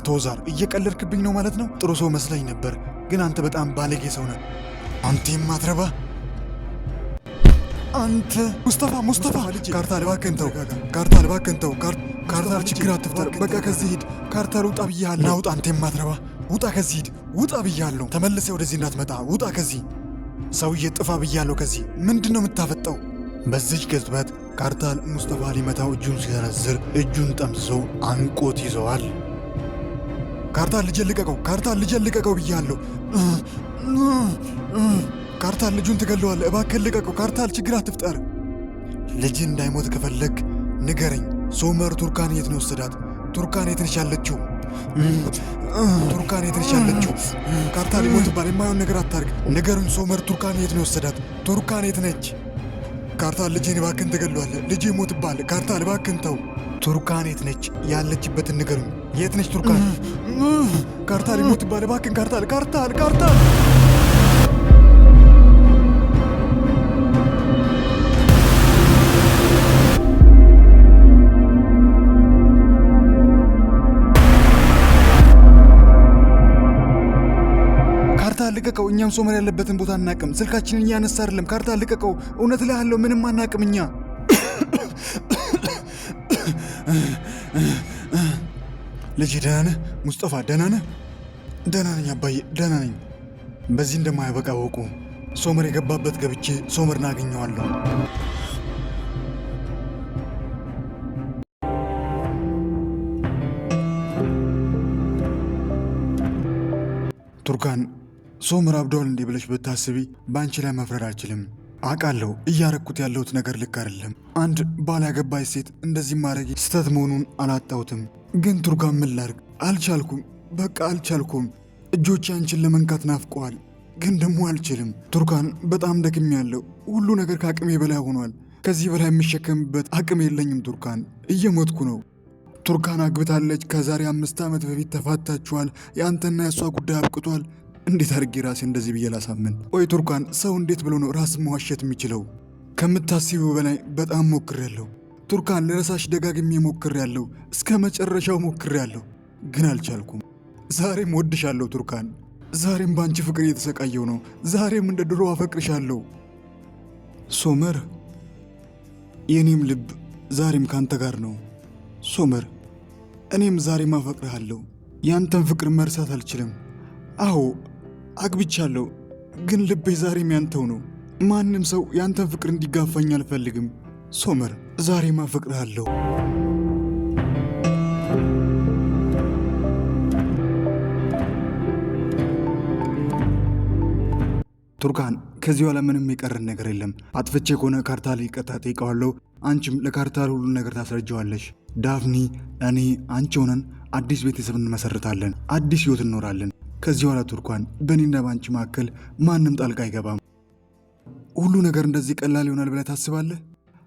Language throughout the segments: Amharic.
አቶ ዛር እየቀለድክብኝ ነው ማለት ነው? ጥሩ ሰው መስለኝ ነበር፣ ግን አንተ በጣም ባለጌ ሰው ነህ። አንተ የማትረባ አንተ ሙስጠፋ ካርታል እባክህን ተው፣ ካርታል ችግር አትፍጠር፣ በቃ ከዚህ ሂድ። ካርታል ውጣ ብያለሁ። ና ውጣ፣ አንተ የማትረባ ውጣ፣ ከዚህ ሂድ፣ ውጣ ብያለሁ። ተመልሰህ ወደዚህ እንዳትመጣ፣ ውጣ ከዚህ። ሰውዬ ጥፋ ብያለሁ ከዚህ። ምንድን ነው የምታፈጠው? በዚች ቅጽበት ካርታል ሙስጠፋ ሊመታው እጁን ሲሰነዝር እጁን ጠምዝዞ አንቆት ይዘዋል። ካርታል ልጄን ልቀቀው ብያለሁ። ካርታል ልጁን ትገለዋለህ፣ እባክህን ልቀቀው። ካርታል ችግር አትፍጠር። ልጅ እንዳይሞት ከፈለግ ንገረኝ። ሶመር ቱርካን የት ነው ወሰዳት? ቱርካን የት ነች ያለችው? ካርታል ይሞትባል፣ የማይሆን ነገር አታርግ። ንገሩኝ፣ ሶመር ቱርካን የት ነው ወሰዳት? ቱርካን የት ነች? ካርታል ልጄን እባክህን ትገለዋለህ፣ ልጄ ይሞትባል። ካርታል እባክህን ተው። ቱርካን የት ነች? ያለችበትን ንገሩኝ። የት ነች ቱርካን? ካርታል ይሞትባል፣ እባክህን ካርታል። ልቀቀው። እኛም ሶመር ያለበትን ቦታ አናቅም። ስልካችንን እያነሳ አይደለም። ካርታል ልቀቀው። እውነት እልሃለሁ ምንም አናቅም እኛ። ልጅ ደህና ነህ? ሙስጠፋ ደህና ነህ? ደህና ነኝ አባዬ፣ ደህና ነኝ። በዚህ እንደማያበቃ ወቁ። ሶመር የገባበት ገብቼ ሶመርን አገኘዋለሁ። ቱርካን ሶመር አብዷል እንዴ ብለሽ ብታስቢ በአንቺ ላይ መፍረድ አልችልም። አውቃለሁ እያረኩት ያለሁት ነገር ልክ አይደለም። አንድ ባል ያገባች ሴት እንደዚህ ማድረግ ስህተት መሆኑን አላጣሁትም። ግን ቱርካን ምን ላድርግ? አልቻልኩም፣ በቃ አልቻልኩም። እጆቼ አንቺን ለመንካት ናፍቀዋል፣ ግን ደግሞ አልችልም። ቱርካን በጣም ደክሜያለሁ። ሁሉ ነገር ከአቅሜ በላይ ሆኗል። ከዚህ በላይ የምሸከምበት አቅም የለኝም። ቱርካን እየሞትኩ ነው። ቱርካን አግብታለች። ከዛሬ 5 ዓመት በፊት ተፋታችኋል። የአንተና የእሷ ጉዳይ አብቅቷል። እንዴት አድርጌ ራሴ እንደዚህ ብዬ ላሳምን? ወይ ቱርካን፣ ሰው እንዴት ብሎ ነው ራስ መዋሸት የሚችለው? ከምታስቢው በላይ በጣም ሞክሬያለሁ ቱርካን። ለረሳሽ ደጋግሜ ሞክሬያለሁ፣ እስከ መጨረሻው ሞክሬያለሁ፣ ግን አልቻልኩም። ዛሬም ወድሻለሁ ቱርካን። ዛሬም በአንቺ ፍቅር እየተሰቃየው ነው። ዛሬም እንደ ድሮ አፈቅርሻለሁ ሶመር። የእኔም ልብ ዛሬም ካንተ ጋር ነው ሶመር። እኔም ዛሬም አፈቅርሃለሁ። ያንተን ፍቅር መርሳት አልችልም። አዎ አግብቻለሁ፣ ግን ልቤ ዛሬም ያንተው ነው። ማንም ሰው ያንተን ፍቅር እንዲጋፋኝ አልፈልግም ሶመር። ዛሬም አፈቅርሃለሁ። ቱርካን፣ ከዚህ በኋላ ምንም የቀረን ነገር የለም። አጥፍቼ ከሆነ ካርታል ይቅርታ ጠይቀዋለሁ። አንቺም ለካርታል ሁሉን ነገር ታስረጀዋለሽ። ዳፍኒ፣ እኔ፣ አንቺ ሆነን አዲስ ቤተሰብ እንመሰርታለን። አዲስ ህይወት እንኖራለን። ከዚህ በኋላ ቱርካን፣ በእኔና በአንቺ መካከል ማንም ጣልቃ አይገባም። ሁሉ ነገር እንደዚህ ቀላል ይሆናል ብለህ ታስባለህ?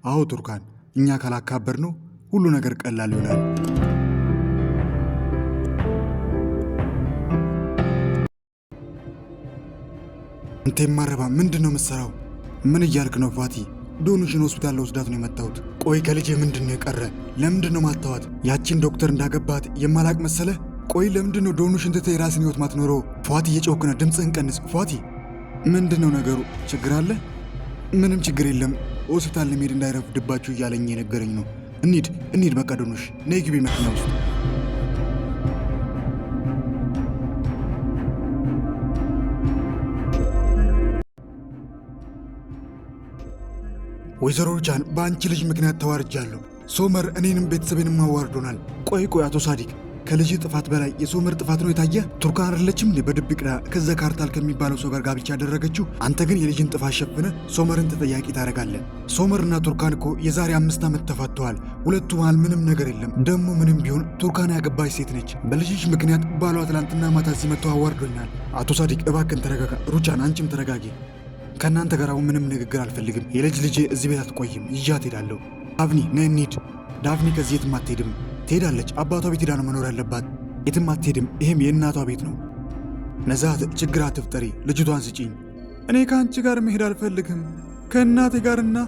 አዎ ቱርካን፣ እኛ ካላካበር ነው ሁሉ ነገር ቀላል ይሆናል። አንተ የማረባ ምንድን ነው የምትሰራው? ምን እያልክ ነው ፋቲ? ዶኑሽን ሆስፒታል ለወስዳት ነው የመጣሁት። ቆይ ከልጄ ምንድን ነው የቀረ? ለምንድን ነው ማታዋት? ያቺን ዶክተር እንዳገባት የማላቅ መሰለህ? ቆይ ለምንድን ነው ዶኑሽን ትተህ የራስን ህይወት ማትኖረው? ፏቲ እየጮክ ነው፣ ድምፅህን ቀንስ ፏቲ። ምንድን ነው ነገሩ? ችግር አለ? ምንም ችግር የለም። ሆስፒታል ለመሄድ እንዳይረፍድባችሁ እያለኝ የነገረኝ ነው። እንሂድ በቃ ዶኑሽ፣ ነይ ግቢ መኪና ውስጥ። ወይዘሮ ሩቻን፣ በአንቺ ልጅ ምክንያት ተዋርጃለሁ። ሶመር እኔንም ቤተሰቤንም አዋርዶናል። ቆይ አቶ ሳዲቅ፣ ከልጅ ጥፋት በላይ የሶመር ጥፋት ነው የታየ? ቱርካን አይደለችም በድብቅ ከዛ ካርታል ከሚባለው ሰው ጋር ጋብቻ ያደረገችው? አንተ ግን የልጅን ጥፋት ሸፍነ ሶመርን ተጠያቂ ታደርጋለህ። ሶመርና ቱርካን እኮ የዛሬ 5 ዓመት ተፋተዋል። ሁለቱ መሃል ምንም ነገር የለም። ደግሞ ምንም ቢሆን ቱርካን ያገባች ሴት ነች። በልጅሽ ምክንያት ባሏ ትላንትና ማታ እዚህ መጥቶ አዋርዶኛል። አቶ ሳዲቅ እባክን ተረጋጋ። ሩቻን አንቺም ተረጋጊ። ከእናንተ ጋር አሁን ምንም ንግግር አልፈልግም። የልጅ ልጄ እዚህ ቤት አትቆይም፣ ይዣት ሄዳለሁ። ዳፍኒ ነይ እንሂድ። ዳፍኒ ከዚህ የትም አትሄድም። ትሄዳለች፣ አባቷ ቤት ሄዳ ነው መኖር ያለባት። የትም አትሄድም። ይሄም የእናቷ ቤት ነው። ነዛት ችግር አትፍጠሪ፣ ልጅቷን ስጪኝ። እኔ ከአንቺ ጋር መሄድ አልፈልግም። ከእናቴ ጋርና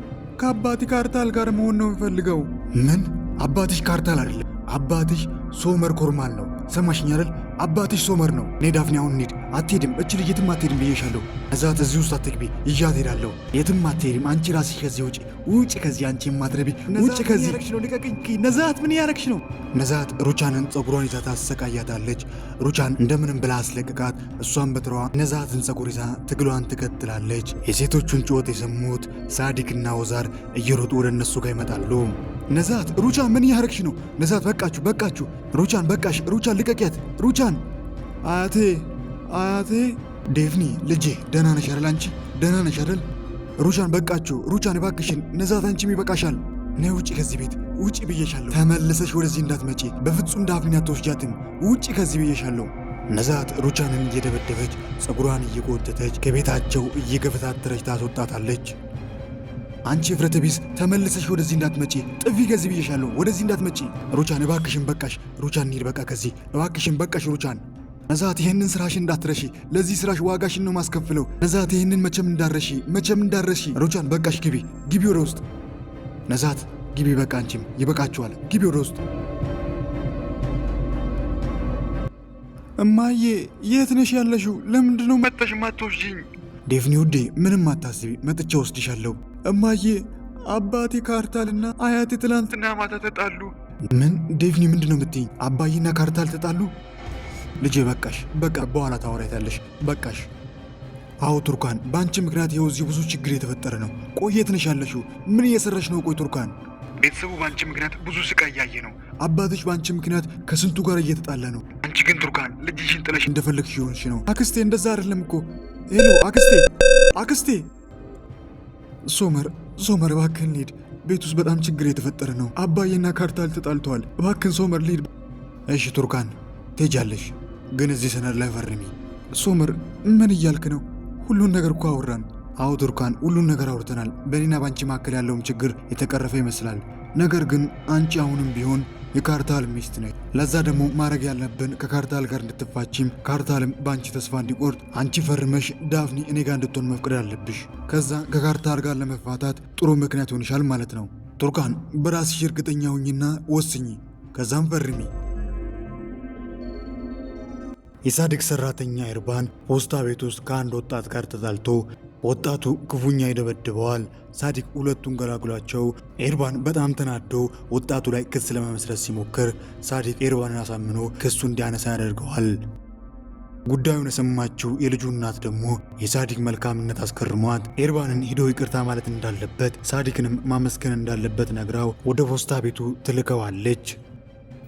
ከአባቴ ካርታል ጋር መሆን ነው የምፈልገው። ምን? አባትሽ ካርታል አይደለም፣ አባትሽ ሶመር ኮርማል ነው። ሰማሽኝ አይደል? አባትሽ ሶመር ነው። እኔ ዳፍኔ አሁን እንሂድ። አትሄድም፣ እች ልጅ የትም አትሄድም ብዬሻለሁ። ነዛት እዚህ ውስጥ አትግቢ፣ ይዣት ሄዳለሁ። የትም አትሄድም። አንቺ ራስሽ ከዚህ ውጪ፣ ውጪ ከዚህ አንቺ የማትረቢ ውጪ ከዚህ። ነዛት ምን ያረግሽ ነው? ነዛት ሩቻንን ፀጉሯን ይዛ ታሰቃያታለች። ሩቻን እንደምንም ብላ አስለቅቃት። እሷን በትሯ ነዛትን ፀጉር ይዛ ትግሏን ትቀጥላለች። የሴቶቹን ጩኸት የሰሙት ሳዲቅና ወዛር እየሮጡ ወደ እነሱ ጋር ይመጣሉ። ነዛት ሩቻን ምን ያረግሽ ነው? ነዛት በቃችሁ፣ በቃችሁ። ሩቻን በቃሽ፣ ሩቻን ልቀቂያት፣ ሩቻን። አያቴ ዴፍኒ ልጄ ደህና ነሽ አይደል? አንቺ ደህና ነሽ አይደል? ሩቻን በቃችሁ፣ ሩቻን እባክሽን። ነዛት አንቺም ይበቃሻል። ነይ ውጪ ከዚህ ቤት ውጪ ብዬሻለሁ። ተመልሰሽ ወደዚህ እንዳትመጪ በፍጹም ዳፍኔን አትወስጃትም። ውጪ ከዚህ ብዬሻለሁ። ነዛት ሩቻንን እየደበደበች ፀጉሯን እየጎተተች ከቤታቸው እየገፈታተረች ታስወጣታለች። አንቺ እፍረተ ቢስ ተመልሰሽ ወደዚህ እንዳትመጪ፣ ጥፊ ከዚህ ብዬሻለሁ። ወደዚህ እንዳትመጪ። ሩቻን እባክሽን በቃሽ። ሩቻን እንሂድ በቃ ከዚህ እባክሽን በቃሽ። ሩቻን ነዛት ይህንን ስራሽን እንዳትረሺ። ለዚህ ስራሽ ዋጋሽን ነው ማስከፍለው። ነዛት ይህንን መቼም እንዳትረሺ። ሩቻን በቃሽ፣ ግቢ ወደ ውስጥ። ነዛት ግቢ በቃ፣ አንቺም ይበቃችኋል። ግቢ ወደ ውስጥ። እማዬ የት ነሽ ያለሽው? ለምንድነው መጥተሽ ማትወስጂኝ? ዴፍኒ ውዴ ምንም አታስቢ፣ መጥቼ ወስድሻለሁ። እማዬ አባቴ ካርታልና አያቴ ትላንትና ማታ ተጣሉ። ምን ዴፍኒ ምንድነው የምትይኝ? አባዬና ካርታል ተጣሉ? ልጄ በቃሽ፣ በቃ በኋላ ታወሪያታለሽ። በቃሽ። አዎ ቱርካን፣ በአንቺ ምክንያት ይኸው እዚህ ብዙ ችግር የተፈጠረ ነው። ቆይ የት ነሽ ያለሽው? ምን እየሰራሽ ነው? ቆይ ቱርካን፣ ቤተሰቡ በአንቺ ምክንያት ብዙ ስቃይ እያየ ነው። አባትሽ በአንቺ ምክንያት ከስንቱ ጋር እየተጣለ ነው። አንቺ ግን ቱርካን ልጅሽን ጥለሽ እንደፈለግሽ ይሆንሽ ነው። አክስቴ እንደዛ አይደለም እኮ። ሄሎ አክስቴ። ሶመር እባክህን እንሂድ። ቤት ውስጥ በጣም ችግር የተፈጠረ ነው። አባዬና ካርታል ተጣልተዋል። እባክህን ሶመር ልሂድ። እሺ ቱርካን ትሄጃለሽ፣ ግን እዚህ ሰነድ ላይ ፈርሚ። ሶመር ምን እያልክ ነው? ሁሉን ነገር እኮ አወራን። አዎ ቱርካን፣ ሁሉን ነገር አውርተናል። በእኔና በአንቺ መካከል ያለውም ችግር የተቀረፈ ይመስላል። ነገር ግን አንቺ አሁንም ቢሆን የካርታል ሚስት ነች። ለዛ ደግሞ ማድረግ ያለብን ከካርታል ጋር እንድትፋቺም ካርታልም በአንቺ ተስፋ እንዲቆርጥ አንቺ ፈርመሽ ዳፍኒ እኔ ጋር እንድትሆን መፍቀድ አለብሽ። ከዛ ከካርታል ጋር ለመፋታት ጥሩ ምክንያት ይሆንሻል ማለት ነው። ቱርካን በራስሽ እርግጠኛ ሁኚና ወስኚ፣ ከዛም ፈርሚ። የሳዲቅ ሰራተኛ ኤርባን ፖስታ ቤት ውስጥ ከአንድ ወጣት ጋር ተጣልቶ ወጣቱ ክፉኛ ይደበድበዋል። ሳዲቅ ሁለቱን ገላግሏቸው ኤርባን በጣም ተናዶ ወጣቱ ላይ ክስ ለመመስረት ሲሞክር ሳዲቅ ኤርባንን አሳምኖ ክሱ እንዲያነሳ ያደርገዋል። ጉዳዩን የሰማችው የልጁ እናት ደግሞ የሳዲቅ መልካምነት አስገርሟት ኤርባንን ሂዶ ይቅርታ ማለት እንዳለበት ሳዲቅንም ማመስገን እንዳለበት ነግራው ወደ ፖስታ ቤቱ ትልከዋለች።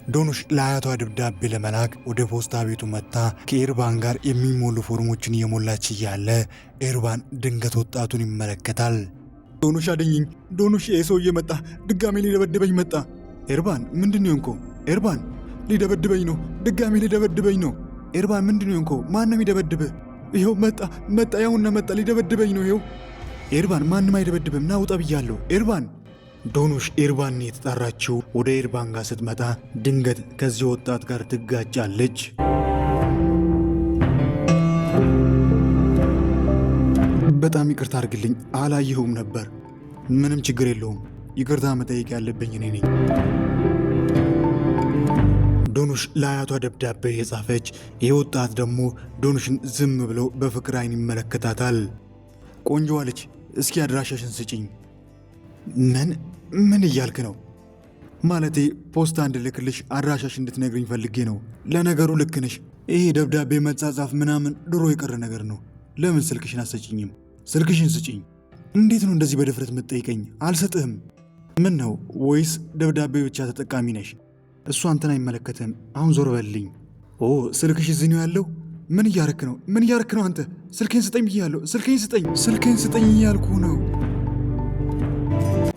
ዶኑሽ ለአያቷ ደብዳቤ ለመላክ ወደ ፖስታ ቤቱ መጣ። ከኤርባን ጋር የሚሞሉ ፎርሞችን እየሞላች እያለ ኤርባን ድንገት ወጣቱን ይመለከታል። ዶኑሽ አድኝኝ! ዶኑሽ የሰውዬ መጣ፣ ድጋሜ ሊደበድበኝ መጣ። ኤርባን ምንድን ነው የሆንከው? ኤርባን ሊደበድበኝ ነው፣ ድጋሜ ሊደበድበኝ ነው። ኤርባን ምንድን ነው የሆንከው? ማንም ይደበድብህ? ይኸው መጣ፣ ያውና መጣ፣ ሊደበድበኝ ነው። ይኸው ኤርባን ማንም አይደበድብም፣ ና ውጣ ብያለሁ። ኤርባን ዶኑሽ ኤርባን የተጣራችው ወደ ኤርባን ጋር ስትመጣ ድንገት ከዚህ ወጣት ጋር ትጋጫለች። በጣም ይቅርታ አድርግልኝ፣ አላየሁም ነበር። ምንም ችግር የለውም፣ ይቅርታ መጠየቅ ያለብኝ እኔ ነኝ። ዶኑሽ ለአያቷ ደብዳቤ የጻፈች፣ ይህ ወጣት ደግሞ ዶኑሽን ዝም ብሎ በፍቅር አይን ይመለከታታል። ቆንጆዋ ልጅ እስኪ አድራሻሽን ስጪኝ። ምን እያልክ ነው? ማለቴ ፖስታ እንድልክልሽ አድራሻሽ እንድትነግርኝ ፈልጌ ነው። ለነገሩ ልክ ነሽ። ይሄ ደብዳቤ መጻጻፍ ምናምን ድሮ የቀረ ነገር ነው። ለምን ስልክሽን አትሰጪኝም? ስልክሽን ስጪኝ። እንዴት ነው እንደዚህ በድፍረት የምትጠይቀኝ? አልሰጥህም። ምን ነው? ወይስ ደብዳቤ ብቻ ተጠቃሚ ነሽ? እሱ አንተን አይመለከትህም። አሁን ዞር በልልኝ። ስልክሽ እዚህ ነው ያለው? ምን እያረክ ነው አንተ? ስልኬን ስጠኝ ብያለሁ። ስልኬን ስጠኝ እያልኩ ነው።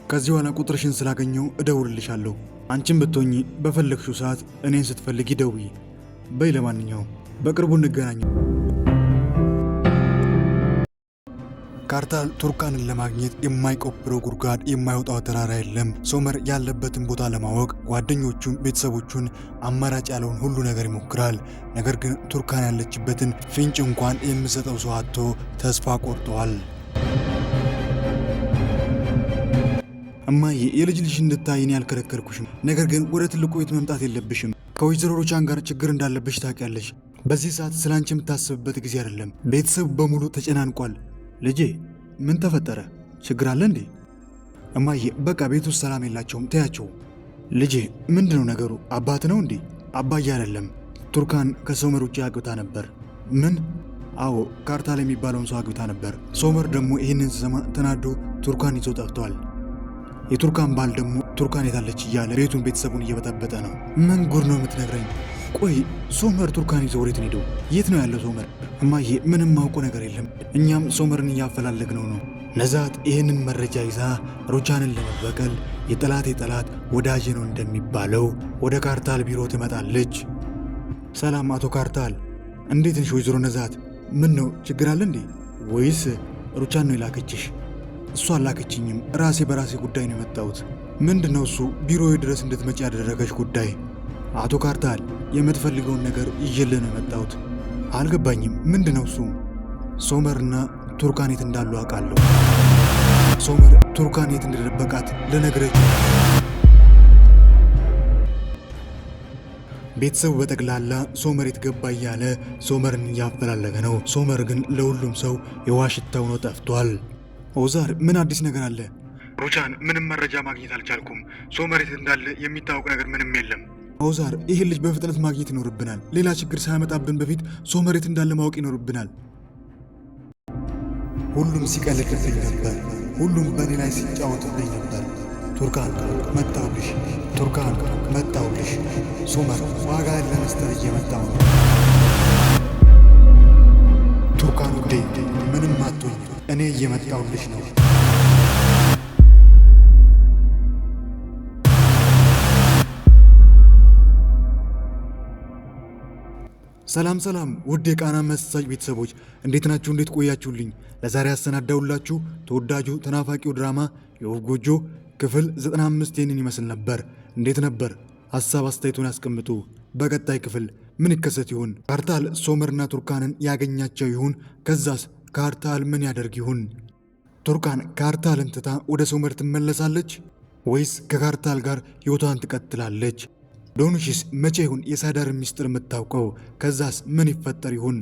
ከዚህ በኋላ ቁጥርሽን ስላገኘው እደውልልሻለሁ። አንቺን ብትሆኚ በፈለግሽው ሰዓት እኔን ስትፈልጊ ደውዪ። በይ ለማንኛውም በቅርቡ እንገናኝ። ካርታል ቱርካንን ለማግኘት የማይቆፍረው ጉድጓድ የማይወጣው ተራራ የለም። ሶመር ያለበትን ቦታ ለማወቅ ጓደኞቹን፣ ቤተሰቦቹን አማራጭ ያለውን ሁሉ ነገር ይሞክራል። ነገር ግን ቱርካን ያለችበትን ፍንጭ እንኳን የሚሰጠው ሰው አጥቶ ተስፋ ቆርጠዋል። እማዬ የልጅ ልጅ እንድታይ እኔ አልከለከልኩሽም። ነገር ግን ወደ ትልቁ ቤት መምጣት የለብሽም። ከወይዘሮ ሩቻን ጋር ችግር እንዳለብሽ ታውቂያለሽ። በዚህ ሰዓት ስለ አንቺ የምታስብበት ጊዜ አይደለም። ቤተሰብ በሙሉ ተጨናንቋል። ልጄ ምን ተፈጠረ? ችግር አለ እንዴ? እማዬ በቃ ቤት ውስጥ ሰላም የላቸውም፣ ተያቸው። ልጄ ምንድነው ነገሩ? አባት ነው እንዴ? አባዬ አይደለም። ቱርካን ከሶመር ውጭ አግብታ ነበር። ምን? አዎ ካርታል የሚባለውን ሰው አግብታ ነበር። ሶመር ደግሞ ይህንን ሲሰማ ተናዶ ቱርካን ይዞ ጠፍቷል። የቱርካን ባል ደግሞ ቱርካን የታለች እያለ ቤቱን ቤተሰቡን እየበጠበጠ ነው። ምን ጉድ ነው የምትነግረኝ? ቆይ ሶመር ቱርካን ይዞ ወዴት ሄደው? የት ነው ያለው ሶመር? እማዬ ምንም ማውቁ ነገር የለም። እኛም ሶመርን እያፈላለግነው ነው። ነዛት ይህንን መረጃ ይዛ ሩቻንን ለመበቀል የጠላት የጠላት ወዳጅ ነው እንደሚባለው ወደ ካርታል ቢሮ ትመጣለች። ሰላም አቶ ካርታል፣ እንዴት ነሽ? ወይዘሮ ነዛት ምን ነው ችግር አለ እንዴ? ወይስ ሩቻን ነው የላከችሽ? እሷ አላከችኝም፣ ራሴ በራሴ ጉዳይ ነው የመጣሁት። ምንድነው እሱ ቢሮዬ ድረስ እንድትመጪ ያደረገች ጉዳይ? አቶ ካርታል የምትፈልገውን ነገር ይዤልህ ነው የመጣሁት። አልገባኝም። ምንድነው እሱ? ሶመርና ቱርካን የት እንዳሉ አውቃለሁ። ሶመር ቱርካን የት እንደደበቃት ልነግርህ። ቤተሰቡ በጠቅላላ ሶመር የት ገባ እያለ ሶመርን እያፈላለገ ነው። ሶመር ግን ለሁሉም ሰው የዋሽታ ሆኖ ጠፍቷል። ኦዛር ምን አዲስ ነገር አለ? ሩቻን ምንም መረጃ ማግኘት አልቻልኩም። ሶመር የት እንዳለ የሚታወቅ ነገር ምንም የለም። ኦዛር ይህን ልጅ በፍጥነት ማግኘት ይኖርብናል። ሌላ ችግር ሳያመጣብን በፊት ሶመር የት እንዳለ ማወቅ ይኖርብናል። ሁሉም ሲቀልድብኝ ነበር። ሁሉም በእኔ ላይ ሲጫወትብኝ ነበር። ቱርካን መጣሁልሽ፣ ቱርካን መጣሁልሽ። ሶመር ዋጋን ለመስጠት እየመጣሁ ነው። ቱርካን ውዴ ምንም አትሆኝ፣ እኔ እየመጣሁልሽ ነው። ሰላም ሰላም ውድ የቃና መሳጭ ቤተሰቦች እንዴት ናችሁ? እንዴት ቆያችሁልኝ? ለዛሬ ያሰናዳውላችሁ ተወዳጁ ተናፋቂው ድራማ የወፍ ጎጆ ክፍል 95 ይህንን ይመስል ነበር። እንዴት ነበር? ሀሳብ አስተያየቱን ያስቀምጡ። በቀጣይ ክፍል ምን ይከሰት ይሆን? ካርታል ሶመርና ቱርካንን ያገኛቸው ይሆን? ከዛስ ካርታል ምን ያደርግ ይሆን? ቱርካን ካርታልን ትታ ወደ ሶመር ትመለሳለች ወይስ ከካርታል ጋር ሕይወቷን ትቀጥላለች? ዶኑሽስ መቼ ይሁን የሳዳርን ሚስጥር የምታውቀው? ከዛስ ምን ይፈጠር ይሁን?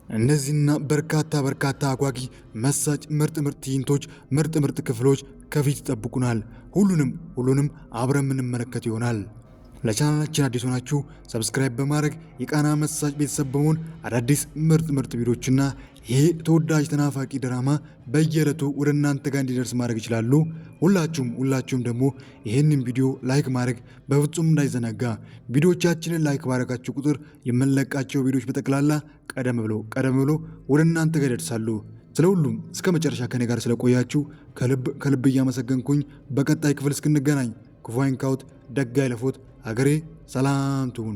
እነዚህና በርካታ አጓጊ መሳጭ ምርጥ ትዕይንቶች፣ ምርጥ ክፍሎች ከፊት ይጠብቁናል። ሁሉንም አብረን የምንመለከት ይሆናል። ለቻናላችን አዲስ ሆናችሁ ሰብስክራይብ በማድረግ የቃና መሳጭ ቤተሰብ በመሆን አዳዲስ ምርጥ ቪዲዮዎችና ይሄ ተወዳጅ ተናፋቂ ድራማ በየዕለቱ ወደ እናንተ ጋር እንዲደርስ ማድረግ ይችላሉ። ሁላችሁም ደግሞ ይህንን ቪዲዮ ላይክ ማድረግ በፍጹም እንዳይዘነጋ። ቪዲዮቻችንን ላይክ ባደረጋችሁ ቁጥር የምንለቃቸው ቪዲዮዎች በጠቅላላ ቀደም ብሎ ወደ እናንተ ጋር ይደርሳሉ። ስለ ሁሉም እስከ መጨረሻ ከኔ ጋር ስለቆያችሁ ከልብ እያመሰገንኩኝ በቀጣይ ክፍል እስክንገናኝ ክፉ አይንካዎት፣ ደግ አይለፎት። ሀገሬ ሰላም ትሁን።